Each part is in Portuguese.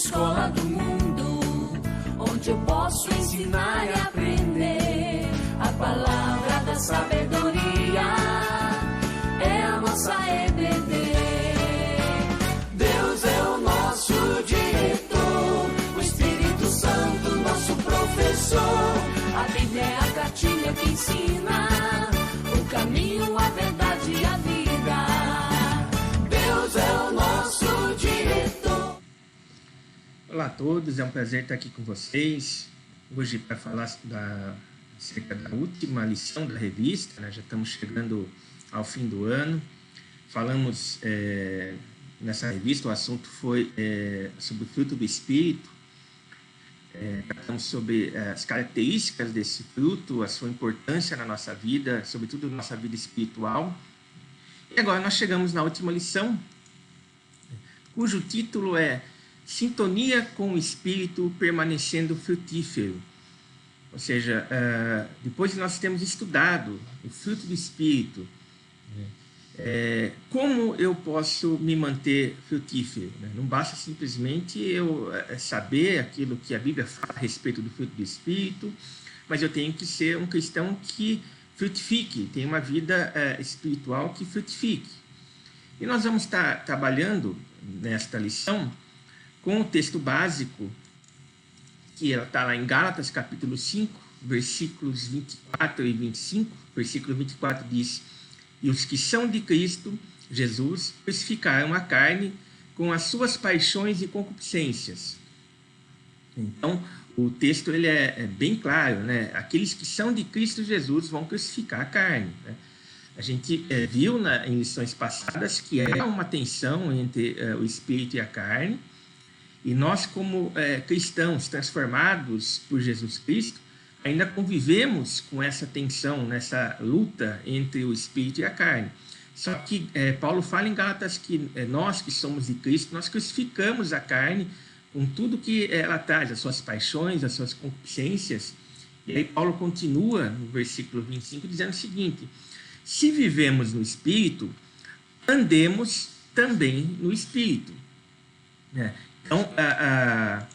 escola do mundo, onde eu posso ensinar e aprender. A palavra da sabedoria é a nossa EBD. Deus é o nosso diretor, o Espírito Santo, nosso professor. A Bíblia é a cartilha que ensina o caminho, a verdade e a vida. Deus é o nosso diretor. Olá a todos, é um prazer estar aqui com vocês. Hoje para falar acerca da última lição da revista, né? Já estamos chegando ao fim do ano. Falamos nessa revista, o assunto foi sobre o fruto do Espírito. Tratamos sobre as características desse fruto, a sua importância na nossa vida, sobretudo na nossa vida espiritual. E agora nós chegamos na última lição, cujo título é Sintonia com o Espírito permanecendo frutífero. Ou seja, depois que nós temos estudado o fruto do Espírito, como eu posso me manter frutífero? Não basta simplesmente eu saber aquilo que a Bíblia fala a respeito do fruto do Espírito, mas eu tenho que ser um cristão que frutifique, tenha uma vida espiritual que frutifique. E nós vamos estar trabalhando nesta lição com o texto básico, que está lá em Gálatas, capítulo 5, versículos 24 e 25. Versículo 24 diz: E os que são de Cristo Jesus crucificaram a carne com as suas paixões e concupiscências. Então, o texto ele é bem claro, né? Aqueles que são de Cristo Jesus vão crucificar a carne, né? A gente viu em lições passadas que há uma tensão entre o espírito e a carne, e nós, como cristãos transformados por Jesus Cristo, ainda convivemos com essa tensão, nessa luta entre o espírito e a carne. Só que Paulo fala em Gálatas que nós que somos de Cristo, nós crucificamos a carne com tudo que ela traz, as suas paixões, as suas concupiscências. E aí Paulo continua no versículo 25 dizendo o seguinte: se vivemos no Espírito, andemos também no Espírito. Então, a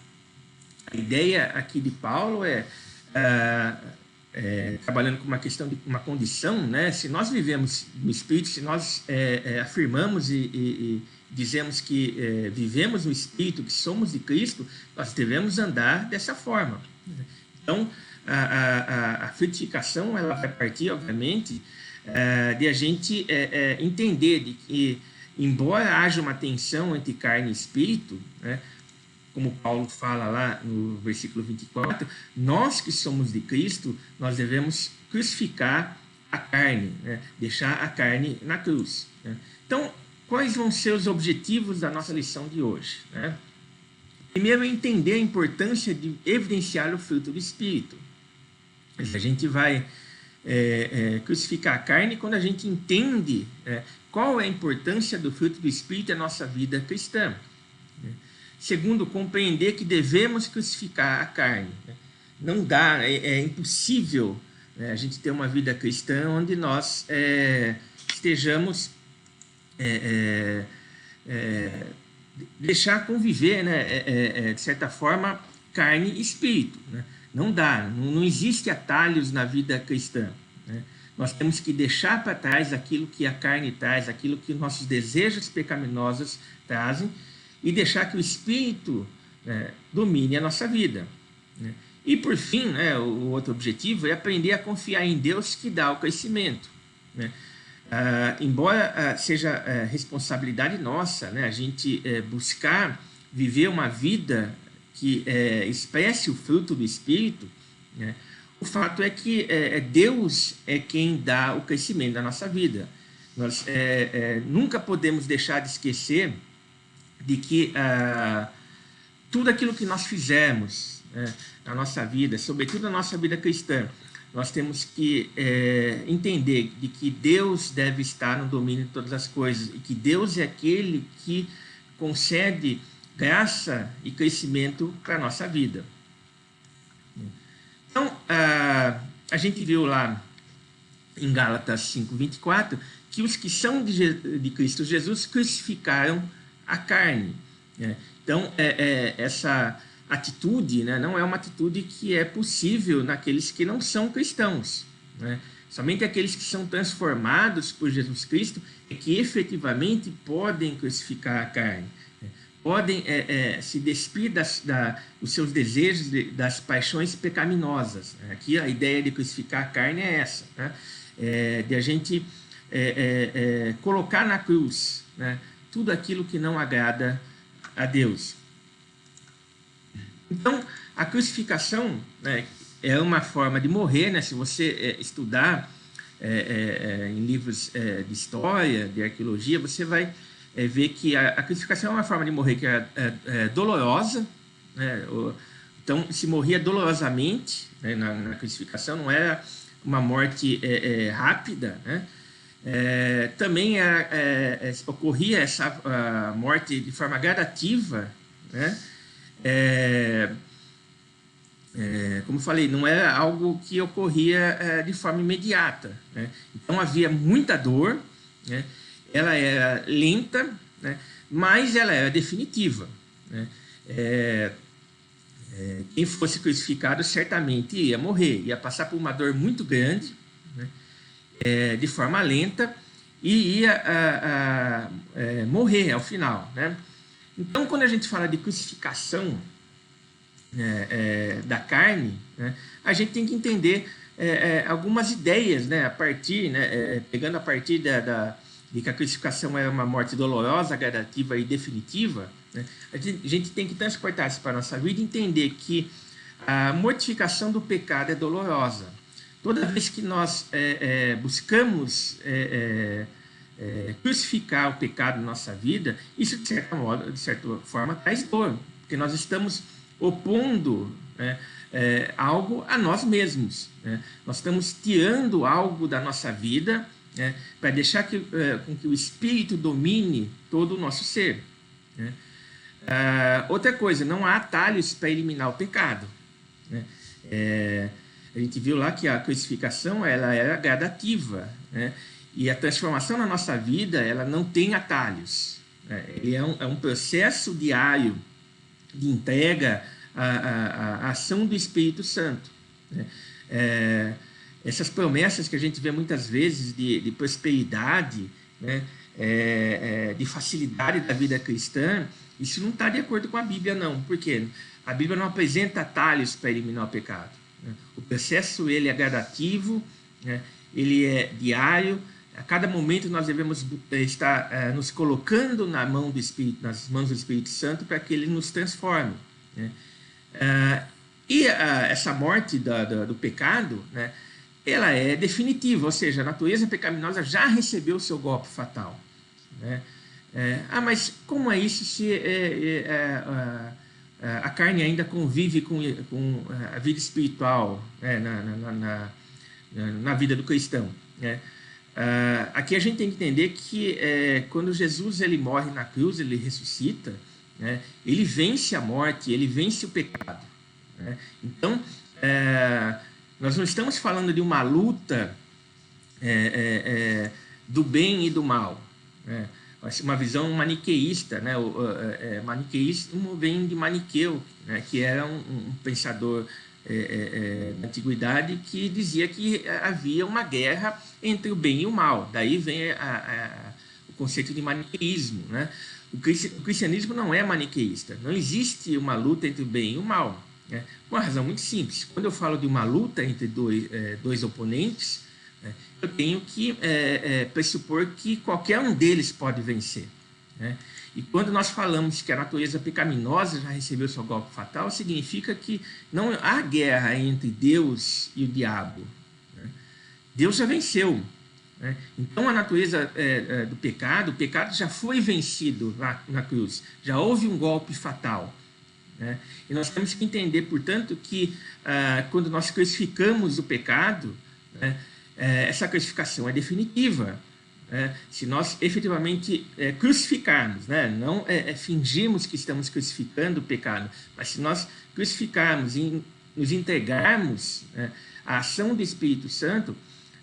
ideia aqui de Paulo trabalhando com uma questão de uma condição, né? Se nós vivemos no Espírito, se nós afirmamos e dizemos que vivemos no Espírito, que somos de Cristo, nós devemos andar dessa forma. Então, a frutificação ela vai partir, obviamente, de a gente entender de que, embora haja uma tensão entre carne e espírito, né, como Paulo fala lá no versículo 24, nós que somos de Cristo, nós devemos crucificar a carne, né, deixar a carne na cruz, né? Então, quais vão ser os objetivos da nossa lição de hoje, né? Primeiro, entender a importância de evidenciar o fruto do Espírito. A gente vai crucificar a carne quando a gente entende qual é a importância do fruto do Espírito na nossa vida cristã. Segundo, compreender que devemos crucificar a carne. Não dá, é impossível, né, a gente ter uma vida cristã onde nós estejamos deixar conviver, né, de certa forma, carne e espírito, né? Não dá, não existe atalhos na vida cristã, né? Nós temos que deixar para trás aquilo que a carne traz, aquilo que nossos desejos pecaminosos trazem, e deixar que o Espírito domine a nossa vida, né? E, por fim, né, o outro objetivo é aprender a confiar em Deus que dá o crescimento, né? Embora seja responsabilidade nossa, né, a gente buscar viver uma vida que expresse o fruto do Espírito, né, o fato é que Deus é quem dá o crescimento da nossa vida. Nós nunca podemos deixar de esquecer de que tudo aquilo que nós fizermos na nossa vida, sobretudo na nossa vida cristã, nós temos que entender de que Deus deve estar no domínio de todas as coisas e que Deus é aquele que concede graça e crescimento para a nossa vida. Então, a gente viu lá em Gálatas 5:24 que os que são de Cristo Jesus crucificaram a carne. Então, essa atitude, né, não é uma atitude que é possível naqueles que não são cristãos, né? Somente aqueles que são transformados por Jesus Cristo é que efetivamente podem crucificar a carne, né? Podem se despir dos seus desejos, das paixões pecaminosas. Aqui a ideia de crucificar a carne é essa, né? De a gente colocar na cruz, né, tudo aquilo que não agrada a Deus. Então, a crucificação, né, é uma forma de morrer, né? Se você estudar em livros de história, de arqueologia, você vai ver que a crucificação é uma forma de morrer que é dolorosa, né? Então, se morria dolorosamente, né, na crucificação, não era uma morte rápida, né? Também ocorria essa morte de forma gradativa, né? Como eu falei, não era algo que ocorria de forma imediata, né? Então havia muita dor, né? Ela era lenta, né? Mas ela era definitiva, né? Quem fosse crucificado certamente ia morrer, ia passar por uma dor muito grande, né? De forma lenta, e ia morrer ao final, né? Então, quando a gente fala de crucificação da carne, né, a gente tem que entender algumas ideias, né, pegando a partir de que a crucificação é uma morte dolorosa, gradativa e definitiva, né, a gente tem que transportar isso para a nossa vida e entender que a mortificação do pecado é dolorosa. Toda vez que nós buscamos crucificar o pecado na nossa vida, isso, de certa forma, traz dor, porque nós estamos opondo, né, algo a nós mesmos, né? Nós estamos tirando algo da nossa vida, né, para deixar com que o Espírito domine todo o nosso ser, né? Outra coisa, não há atalhos para eliminar o pecado, né? A gente viu lá que a crucificação ela era gradativa, né? E a transformação na nossa vida ela não tem atalhos, né? Ele é um processo diário de entrega à ação do Espírito Santo, né? Essas promessas que a gente vê muitas vezes de prosperidade, né? De facilidade da vida cristã, isso não está de acordo com a Bíblia, não. Por quê? A Bíblia não apresenta atalhos para eliminar o pecado, né? O processo ele é gradativo, né? Ele é diário. A cada momento nós devemos estar nos colocando nas mãos do Espírito Santo para que ele nos transforme, né? Essa morte do pecado, né, ela é definitiva, ou seja, a natureza pecaminosa já recebeu o seu golpe fatal, né? Mas como é isso se a carne ainda convive com a vida espiritual, né, na vida do cristão, né? Aqui a gente tem que entender que quando Jesus ele morre na cruz, ele ressuscita, né, ele vence a morte, ele vence o pecado, né? Então, nós não estamos falando de uma luta do bem e do mal, né? Uma visão maniqueísta, né? Maniqueísmo vem de Maniqueu, né, que era um pensador da antiguidade que dizia que havia uma guerra entre o bem e o mal. Daí vem o conceito de maniqueísmo, né? O cristianismo não é maniqueísta. Não existe uma luta entre o bem e o mal, né? Por uma razão muito simples. Quando eu falo de uma luta entre dois oponentes, né, eu tenho que pressupor que qualquer um deles pode vencer, né? E quando nós falamos que a natureza pecaminosa já recebeu seu golpe fatal, significa que não há guerra entre Deus e o diabo, né? Deus já venceu, né? Então a natureza do pecado, o pecado já foi vencido na cruz, já houve um golpe fatal, né? E nós temos que entender, portanto, que quando nós crucificamos o pecado, né, essa crucificação é definitiva. Se nós efetivamente crucificarmos, né, não fingirmos que estamos crucificando o pecado, mas se nós crucificarmos e nos entregarmos, né, à ação do Espírito Santo,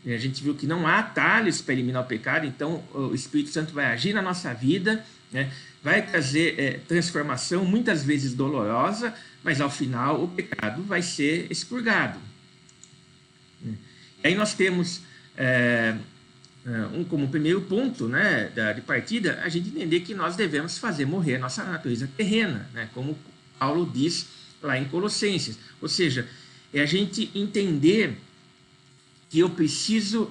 a gente viu que não há atalhos para eliminar o pecado, então o Espírito Santo vai agir na nossa vida, né? Vai trazer transformação, muitas vezes dolorosa, mas ao final o pecado vai ser expurgado. E aí nós temos como primeiro ponto, né, de partida, a gente entender que nós devemos fazer morrer a nossa natureza terrena, né, como Paulo diz lá em Colossenses. Ou seja, é a gente entender que eu preciso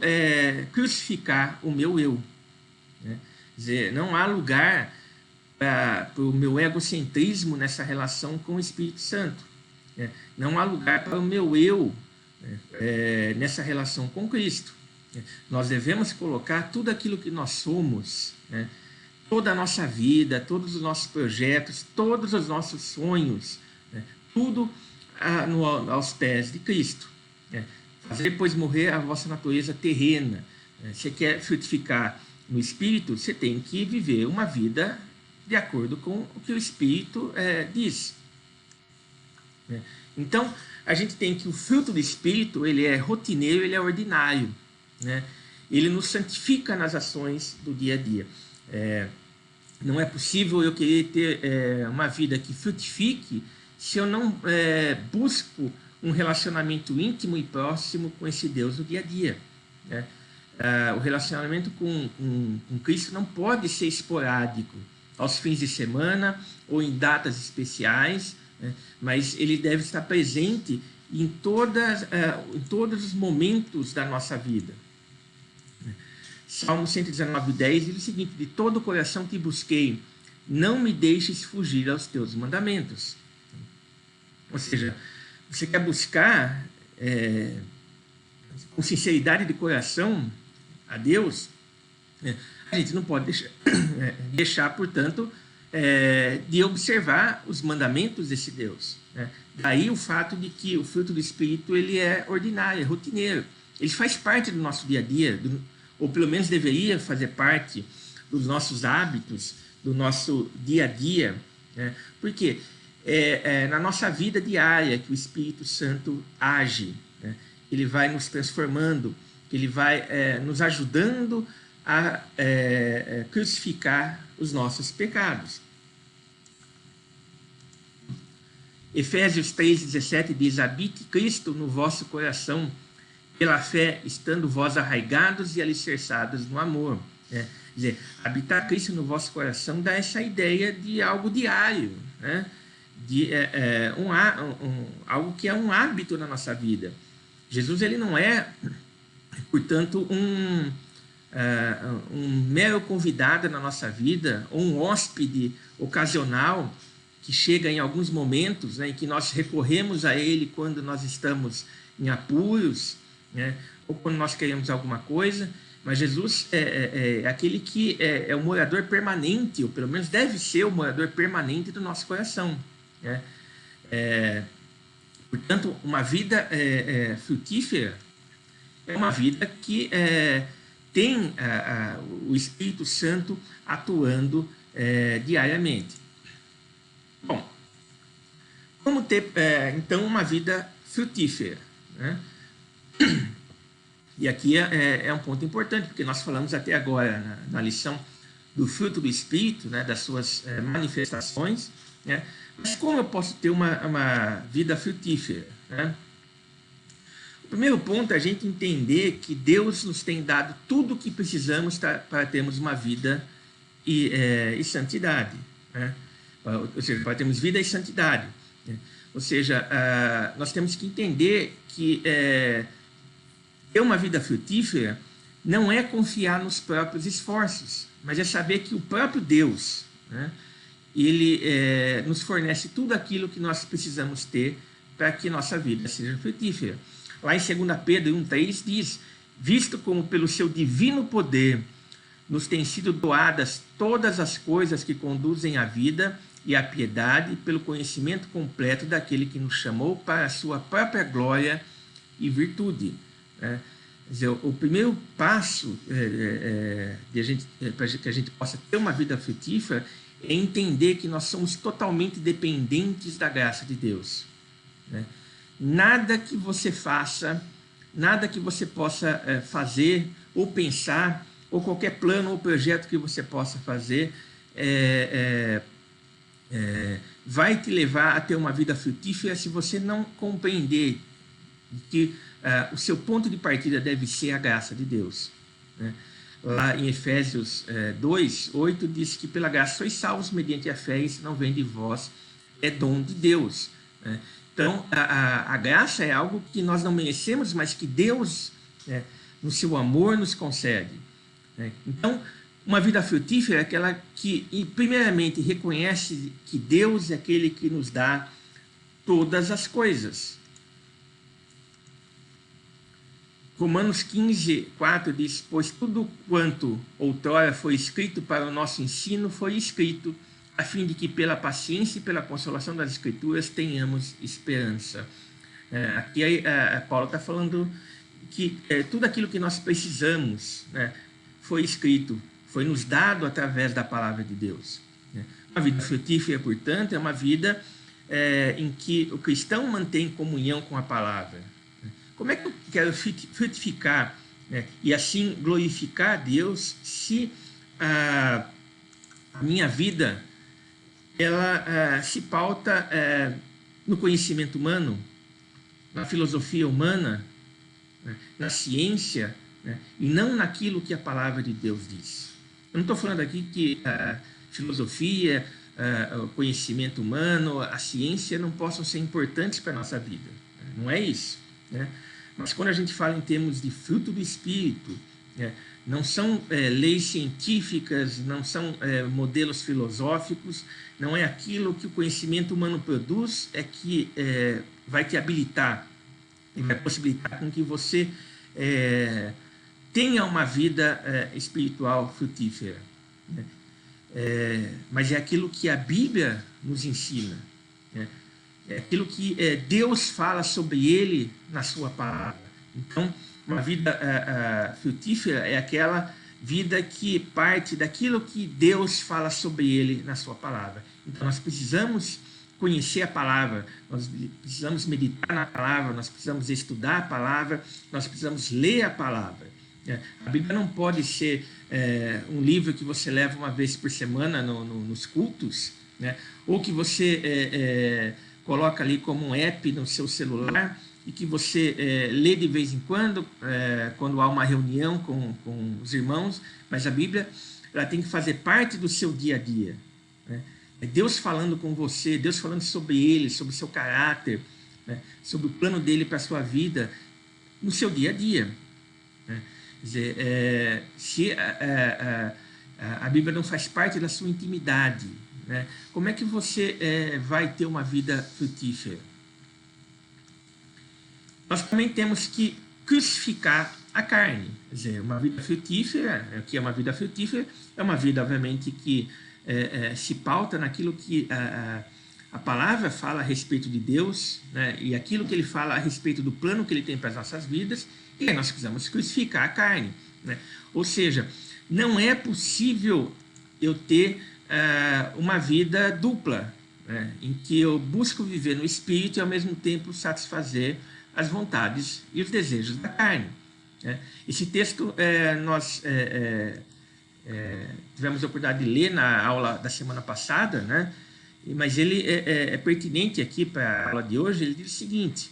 crucificar o meu eu. Né? Quer dizer, não há lugar para o meu egocentrismo nessa relação com o Espírito Santo. Né? Não há lugar para o meu eu nessa relação com Cristo. Nós devemos colocar tudo aquilo que nós somos, né? Toda a nossa vida, todos os nossos projetos, todos os nossos sonhos, né? Tudo aos pés de Cristo. Né? Fazer, pois, morrer a vossa natureza terrena. Você quer frutificar no Espírito, você tem que viver uma vida de acordo com o que o Espírito diz. Então, a gente tem que o fruto do Espírito, ele é rotineiro, ele é ordinário. Né? Ele nos santifica nas ações do dia a dia. Não é possível eu querer ter uma vida que frutifique se eu não busco um relacionamento íntimo e próximo com esse Deus no dia a dia. Né? O relacionamento com Cristo não pode ser esporádico, aos fins de semana ou em datas especiais, né? Mas ele deve estar presente em todos os momentos da nossa vida. Salmo 119:10 diz o seguinte: de todo o coração te busquei, não me deixes fugir aos teus mandamentos. Ou seja, você quer buscar com sinceridade de coração a Deus, a gente não pode deixar, portanto, de observar os mandamentos desse Deus. Né? Daí o fato de que o fruto do Espírito ele é ordinário, é rotineiro. Ele faz parte do nosso dia a dia, ou pelo menos deveria fazer parte dos nossos hábitos, do nosso dia a dia. Né? Porque na nossa vida diária que o Espírito Santo age. Né? Ele vai nos transformando, ele vai nos ajudando a crucificar os nossos pecados. Efésios 3:17 diz: habite Cristo no vosso coração, pela fé, estando vós arraigados e alicerçados no amor. Quer dizer, habitar Cristo no vosso coração dá essa ideia de algo diário, né? De algo que é um hábito na nossa vida. Jesus ele não é, portanto, um mero convidado na nossa vida, ou um hóspede ocasional que chega em alguns momentos, né, em que nós recorremos a ele quando nós estamos em apuros, né, ou quando nós queremos alguma coisa. Mas Jesus é aquele que é o morador permanente, ou pelo menos deve ser o morador permanente do nosso coração. Né? Portanto, uma vida frutífera é uma vida que tem o Espírito Santo atuando diariamente. Bom, como ter, então, uma vida frutífera? Né? E aqui é um ponto importante, porque nós falamos até agora na lição do fruto do Espírito, né, das suas manifestações, né? Mas como eu posso ter uma vida frutífera? Né? O primeiro ponto é a gente entender que Deus nos tem dado tudo o que precisamos para termos uma vida e santidade. Né? Ou seja, para termos vida e santidade. Né? Ou seja, nós temos que entender que ter uma vida frutífera não é confiar nos próprios esforços, mas é saber que o próprio Deus, né, ele nos fornece tudo aquilo que nós precisamos ter para que nossa vida seja frutífera. Lá em 2 Pedro 1:3 diz: visto como pelo seu divino poder nos têm sido doadas todas as coisas que conduzem à vida e à piedade, pelo conhecimento completo daquele que nos chamou para a sua própria glória e virtude. Quer dizer, o primeiro passo para que a gente possa ter uma vida frutífera é entender que nós somos totalmente dependentes da graça de Deus. Né? Nada que você faça, nada que você possa fazer ou pensar, ou qualquer plano ou projeto que você possa fazer, vai te levar a ter uma vida frutífera se você não compreender que o seu ponto de partida deve ser a graça de Deus, né? Lá em Efésios 2:8 diz que pela graça sois salvos mediante a fé, e isso não vem de vós, é dom de Deus, né? Então, a graça é algo que nós não merecemos, mas que Deus, né, no seu amor, nos concede, né? Então, uma vida frutífera é aquela que, primeiramente, reconhece que Deus é aquele que nos dá todas as coisas. Romanos 15:4 diz: pois tudo quanto outrora foi escrito para o nosso ensino foi escrito, a fim de que pela paciência e pela consolação das Escrituras tenhamos esperança. Aqui Paulo está falando que tudo aquilo que nós precisamos, né, foi escrito, foi nos dado através da palavra de Deus, né? Uma vida frutífera, portanto, é uma vida em que o cristão mantém comunhão com a palavra. Como é que eu quero frutificar, né, e assim glorificar a Deus se a minha vida ela se pauta no conhecimento humano, na filosofia humana, né, na ciência, né, e não naquilo que a palavra de Deus diz? Eu não estou falando aqui que a filosofia, o conhecimento humano, a ciência não possam ser importantes para a nossa vida. Não é isso, né? Mas quando a gente fala em termos de fruto do Espírito, não são leis científicas, não são modelos filosóficos, não é aquilo que o conhecimento humano produz, é que vai te habilitar, vai possibilitar com que você tenha uma vida espiritual frutífera, né? Mas é aquilo que a Bíblia nos ensina, né? É aquilo que Deus fala sobre ele na sua palavra. Então, uma vida frutífera é aquela vida que parte daquilo que Deus fala sobre ele na sua palavra. Então, nós precisamos conhecer a palavra, nós precisamos meditar na palavra, nós precisamos estudar a palavra, nós precisamos ler a palavra. A Bíblia não pode ser um livro que você leva uma vez por semana nos cultos, né? Ou que você coloca ali como um app no seu celular e que você lê de vez em quando há uma reunião com os irmãos, mas a Bíblia ela tem que fazer parte do seu dia a dia, né? É Deus falando com você, Deus falando sobre ele, sobre o seu caráter, né? Sobre o plano dele para a sua vida no seu dia a dia, né? Quer dizer, se a Bíblia não faz parte da sua intimidade, né, como é que você vai ter uma vida frutífera? Nós também temos que crucificar a carne. Quer dizer, uma vida frutífera, o que é uma vida frutífera? É uma vida, obviamente, que se pauta naquilo que a palavra fala a respeito de Deus, né, e aquilo que ele fala a respeito do plano que ele tem para as nossas vidas, e aí nós precisamos crucificar a carne, né? Ou seja, não é possível eu ter uma vida dupla, né, em que eu busco viver no Espírito e ao mesmo tempo satisfazer as vontades e os desejos da carne, né? Esse texto nós tivemos a oportunidade de ler na aula da semana passada, né? Mas ele é pertinente aqui para a aula de hoje. Ele diz o seguinte: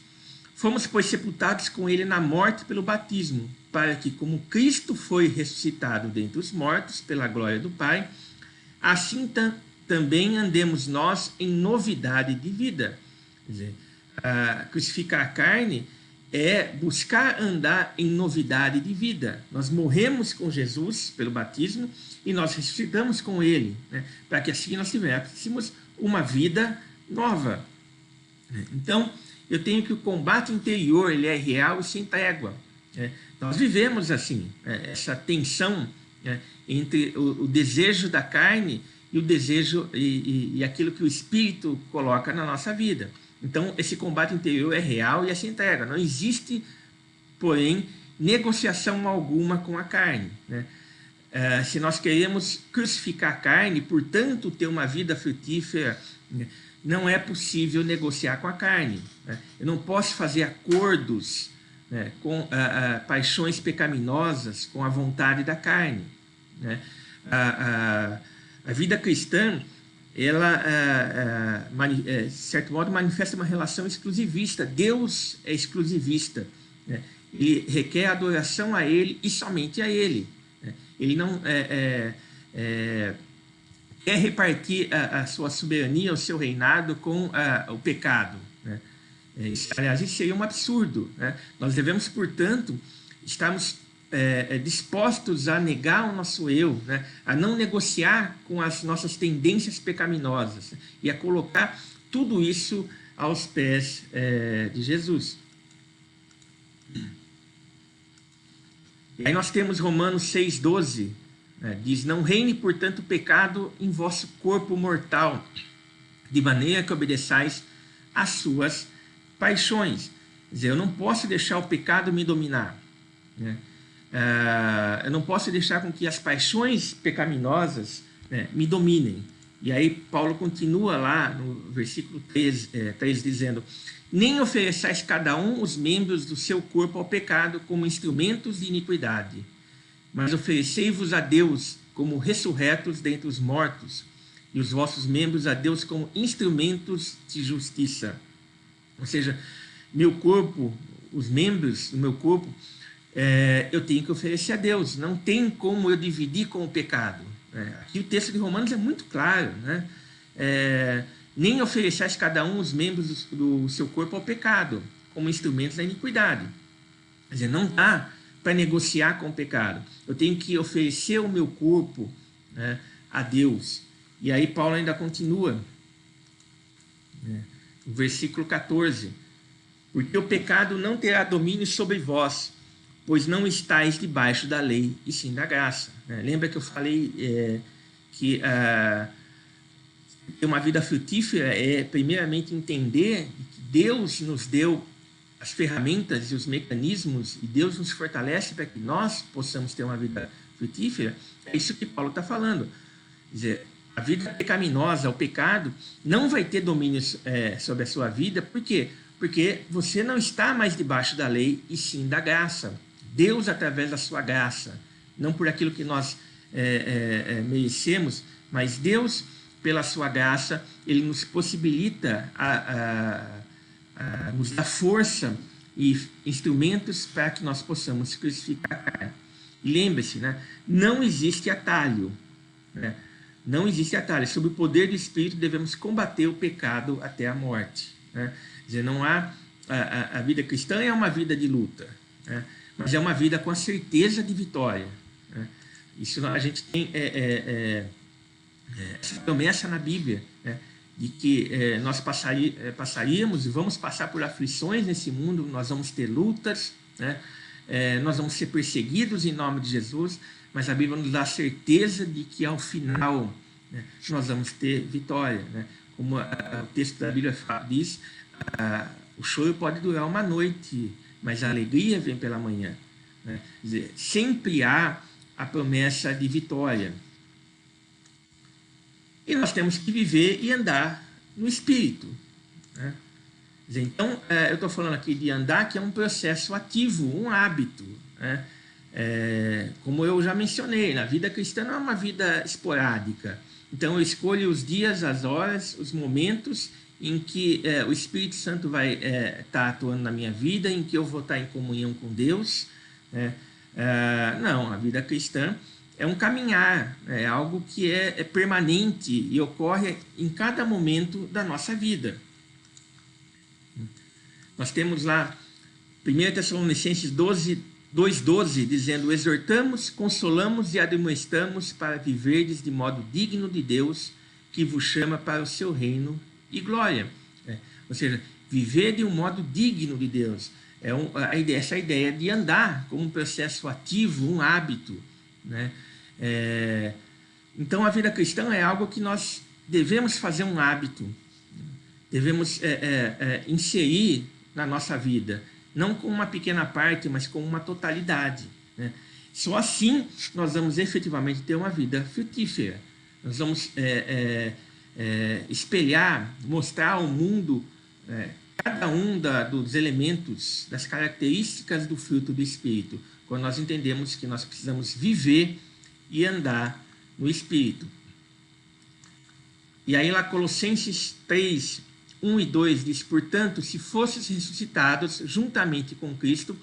fomos, pois, sepultados com ele na morte pelo batismo, para que, como Cristo foi ressuscitado dentre os mortos pela glória do Pai, assim também andemos nós em novidade de vida. Quer dizer, crucificar a carne é buscar andar em novidade de vida. Nós morremos com Jesus pelo batismo e nós ressuscitamos com ele, né, para que assim nós tivéssemos uma vida nova. Então, eu tenho que o combate interior ele é real e sem trégua, né? Nós vivemos assim, essa tensão, né, entre o desejo da carne e o desejo e aquilo que o Espírito coloca na nossa vida. Então, esse combate interior é real e é sem trégua. Não existe, porém, negociação alguma com a carne, né? Se nós queremos crucificar a carne, portanto, ter uma vida frutífera, né, não é possível negociar com a carne, né? Eu não posso fazer acordos, né, com paixões pecaminosas, com a vontade da carne, né? A vida cristã, ela, de certo modo, manifesta uma relação exclusivista. Deus é exclusivista, né? Ele requer adoração a Ele e somente a Ele, né? Ele não quer repartir a sua soberania, o seu reinado com o pecado, né? Aliás, isso seria um absurdo, né? Nós devemos, portanto, estarmos dispostos a negar o nosso eu, né? A não negociar com as nossas tendências pecaminosas e a colocar tudo isso aos pés de Jesus. E aí nós temos Romanos 6,12, né? Diz: não reine, portanto, o pecado em vosso corpo mortal, de maneira que obedeçais às suas paixões. Quer dizer, eu não posso deixar o pecado me dominar, né? Eu não posso deixar com que as paixões pecaminosas, né, me dominem. E aí Paulo continua lá no versículo 3 dizendo: nem ofereçais cada um os membros do seu corpo ao pecado como instrumentos de iniquidade, mas oferecei-vos a Deus como ressurretos dentre os mortos, e os vossos membros a Deus como instrumentos de justiça. Ou seja, meu corpo, os membros do meu corpo, eu tenho que oferecer a Deus. Não tem como eu dividir com o pecado. Aqui o texto de Romanos é muito claro, né? Nem ofereçais cada um os membros do seu corpo ao pecado, como instrumentos da iniquidade. Quer dizer, não dá para negociar com o pecado. Eu tenho que oferecer o meu corpo, né, a Deus. E aí Paulo ainda continua, né, no versículo 14: porque o pecado não terá domínio sobre vós, pois não estáis debaixo da lei, e sim da graça. Lembra que eu falei que ter uma vida frutífera é, primeiramente, entender que Deus nos deu as ferramentas e os mecanismos, e Deus nos fortalece para que nós possamos ter uma vida frutífera? É isso que Paulo está falando. Quer dizer, a vida pecaminosa, o pecado, não vai ter domínio sobre a sua vida. Por quê? Porque você não está mais debaixo da lei, e sim da graça. Deus, através da sua graça, não por aquilo que nós merecemos, mas Deus, pela sua graça, Ele nos possibilita nos dar força e instrumentos para que nós possamos crucificar a carne. E lembre-se, né? Não existe atalho, né? Não existe atalho. Sob o poder do Espírito, devemos combater o pecado até a morte, né? Quer dizer, não há... A vida cristã é uma vida de luta, né? Mas é uma vida com a certeza de vitória, né? Isso a gente tem essa promessa na Bíblia, né? De que nós passaríamos e vamos passar por aflições nesse mundo, nós vamos ter lutas, né? Nós vamos ser perseguidos em nome de Jesus, mas a Bíblia nos dá a certeza de que ao final, né, nós vamos ter vitória, né? Como o texto da Bíblia diz, o choro pode durar uma noite, mas a alegria vem pela manhã, né? Quer dizer, sempre há a promessa de vitória. E nós temos que viver e andar no Espírito, né? Quer dizer, então, eu estou falando aqui de andar, que é um processo ativo, um hábito, né? Como eu já mencionei, na vida cristã não é uma vida esporádica. Então, eu escolho os dias, as horas, os momentos em que o Espírito Santo vai estar atuando na minha vida, em que eu vou estar em comunhão com Deus, né? Não, a vida cristã é um caminhar, é algo que é permanente e ocorre em cada momento da nossa vida. Nós temos lá 1 Tessalonicenses 2,12, dizendo: exortamos, consolamos e admoestamos para viverdes de modo digno de Deus, que vos chama para o seu reino e glória. Ou seja, viver de um modo digno de Deus. Essa ideia de andar como um processo ativo, um hábito, né? Então, a vida cristã é algo que nós devemos fazer um hábito, devemos inserir na nossa vida, não com uma pequena parte, mas com uma totalidade, né? Só assim nós vamos efetivamente ter uma vida frutífera. Nós vamos espelhar, mostrar ao mundo cada um dos elementos, das características do fruto do Espírito, quando nós entendemos que nós precisamos viver e andar no Espírito. E aí lá Colossenses 3, 1 e 2 diz: portanto, se fosses ressuscitados juntamente com Cristo,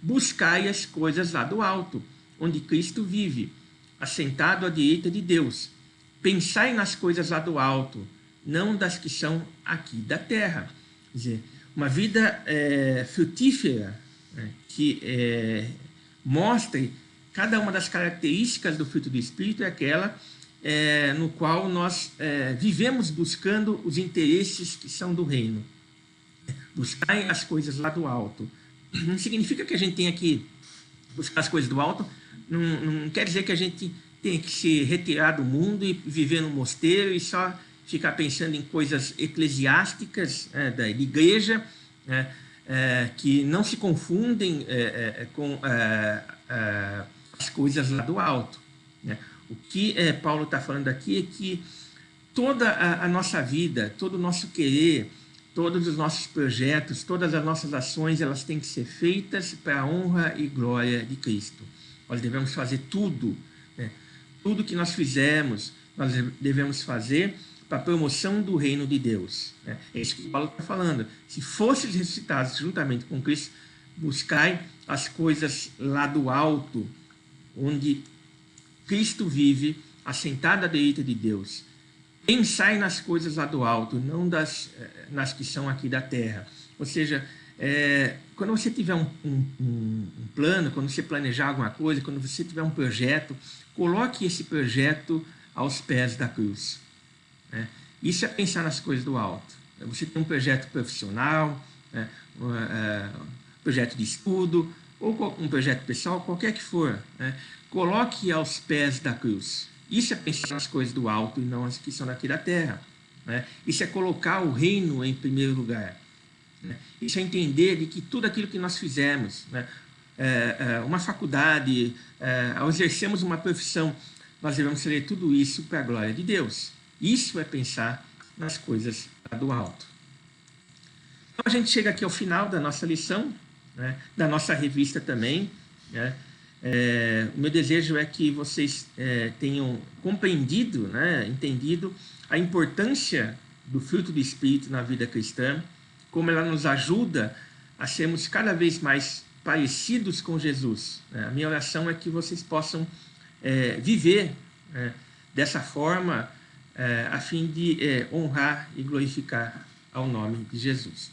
buscai as coisas lá do alto, onde Cristo vive, assentado à direita de Deus. Pensai nas coisas lá do alto, não das que são aqui da terra. Quer dizer, uma vida frutífera, né, que mostre cada uma das características do fruto do Espírito, é aquela no qual nós vivemos buscando os interesses que são do reino. Buscar as coisas lá do alto. Não significa que a gente tenha que buscar as coisas do alto, não quer dizer que a gente tenha que se retirar do mundo e viver no mosteiro e só ficar pensando em coisas eclesiásticas da igreja, que não se confundem com as coisas lá do alto. Né? O que Paulo está falando aqui é que toda a nossa vida, todo o nosso querer, todos os nossos projetos, todas as nossas ações, elas têm que ser feitas para a honra e glória de Cristo. Nós devemos fazer tudo, né? Tudo que nós fizermos, nós devemos fazer para a promoção do reino de Deus. Né? É isso que Paulo está falando. Se fosseis ressuscitados juntamente com Cristo, buscai as coisas lá do alto, onde Cristo vive, assentado à direita de Deus. Pensai nas coisas lá do alto, não nas que são aqui da terra. Ou seja, quando você tiver um plano, quando você planejar alguma coisa, quando você tiver um projeto, coloque esse projeto aos pés da cruz. Né? Isso é pensar nas coisas do alto. Você tem um projeto profissional, né? Projeto de estudo, ou um projeto pessoal, qualquer que for, né? Coloque aos pés da cruz. Isso é pensar nas coisas do alto e não as que são daqui da terra. Né? Isso é colocar o reino em primeiro lugar. Né? Isso é entender de que tudo aquilo que nós fizermos, né? Uma faculdade, ao exercermos uma profissão, nós devemos fazer tudo isso para a glória de Deus. Isso é pensar nas coisas do alto. Então a gente chega aqui ao final da nossa lição, né? Da nossa revista também, né? O meu desejo é que vocês tenham compreendido, né, entendido a importância do fruto do Espírito na vida cristã, como ela nos ajuda a sermos cada vez mais parecidos com Jesus. A minha oração é que vocês possam viver dessa forma, a fim de honrar e glorificar ao nome de Jesus.